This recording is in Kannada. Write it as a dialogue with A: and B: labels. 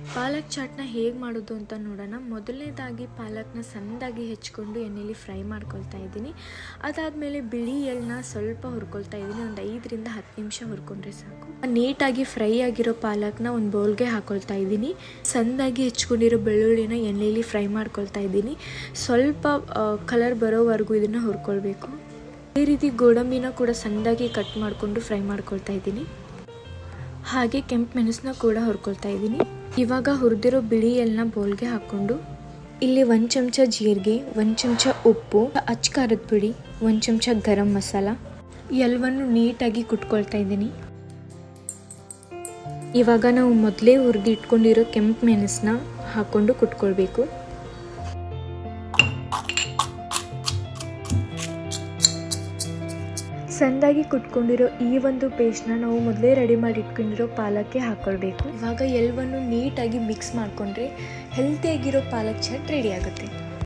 A: ಪಾಲಕ್ ಚಾಟ್ನ ಹೇಗೆ ಮಾಡೋದು ಅಂತ ನೋಡೋಣ. ಮೊದಲನೇದಾಗಿ ಪಾಲಕ್ನ ಸಣ್ಣದಾಗಿ ಹೆಚ್ಕೊಂಡು ಎಣ್ಣೆಯಲ್ಲಿ ಫ್ರೈ ಮಾಡ್ಕೊಳ್ತಾ ಇದ್ದೀನಿ. ಅದಾದಮೇಲೆ ಬಿಳಿ ಎಳ್ಳನ್ನ ಸ್ವಲ್ಪ ಹುರ್ಕೊಳ್ತಾ ಇದ್ದೀನಿ. ಒಂದು 5ರಿಂದ 10 ನಿಮಿಷ ಹುರ್ಕೊಂಡ್ರೆ ಸಾಕು. ನೀಟಾಗಿ ಫ್ರೈ ಆಗಿರೋ ಪಾಲಕ್ನ ಒಂದು ಬೌಲ್ಗೆ ಹಾಕೊಳ್ತಾ ಇದ್ದೀನಿ. ಸಣ್ಣದಾಗಿ ಹೆಚ್ಕೊಂಡಿರೋ ಬೆಳ್ಳುಳ್ಳಿನ ಎಣ್ಣೆಯಲ್ಲಿ ಫ್ರೈ ಮಾಡ್ಕೊಳ್ತಾ ಇದ್ದೀನಿ. ಸ್ವಲ್ಪ ಕಲರ್ ಬರೋವರೆಗೂ ಇದನ್ನು ಹುರ್ಕೊಳ್ಬೇಕು. ಅದೇ ರೀತಿ ಗೋಡಂಬಿನ ಕೂಡ ಸಣ್ಣದಾಗಿ ಕಟ್ ಮಾಡಿಕೊಂಡು ಫ್ರೈ ಮಾಡ್ಕೊಳ್ತಾ ಇದ್ದೀನಿ. ಹಾಗೆ ಕೆಂಪು ಮೆಣಸನ್ನ ಕೂಡ ಹುರ್ಕೊಳ್ತಾ ಇದ್ದೀನಿ. ಇವಾಗ ಹುರಿದಿರೋ ಬಿಳಿ ಎಳ್ಳನ್ನ ಬೌಲ್ಗೆ ಹಾಕ್ಕೊಂಡು ಇಲ್ಲಿ 1 ಚಮಚ ಜೀರಿಗೆ, 1 ಚಮಚ ಉಪ್ಪು, ಅಚ್ಚ ಖಾರದ ಪುಡಿ, 1 ಚಮಚ ಗರಂ ಮಸಾಲ ಎಲ್ಲವನ್ನು ನೀಟಾಗಿ ಕುಟ್ಕೊಳ್ತಾ ಇದ್ದೀನಿ. ಇವಾಗ ನಾವು ಮೊದಲೇ ಹುರಿದು ಇಟ್ಕೊಂಡಿರೋ ಕೆಂಪು ಮೆಣಸನ್ನ ಹಾಕ್ಕೊಂಡು ಕುಟ್ಕೊಳ್ಬೇಕು. ಸಣ್ಣದಾಗಿ ಕುಟ್ಕೊಂಡಿರೋ ಈ ಒಂದು ಪೇಸ್ಟ್ನ ನಾವು ಮೊದಲೇ ರೆಡಿ ಮಾಡಿ ಇಟ್ಕೊಂಡಿರೋ ಪಾಲಕ್ಗೆ ಹಾಕ್ಕೊಳ್ಬೇಕು. ಇವಾಗ ಎಲ್ಲವನ್ನು ನೀಟಾಗಿ ಮಿಕ್ಸ್ ಮಾಡಿಕೊಂಡ್ರೆ ಹೆಲ್ತಿಯಾಗಿರೋ ಪಾಲಕ್ ಚಾಟ್ ರೆಡಿ ಆಗುತ್ತೆ.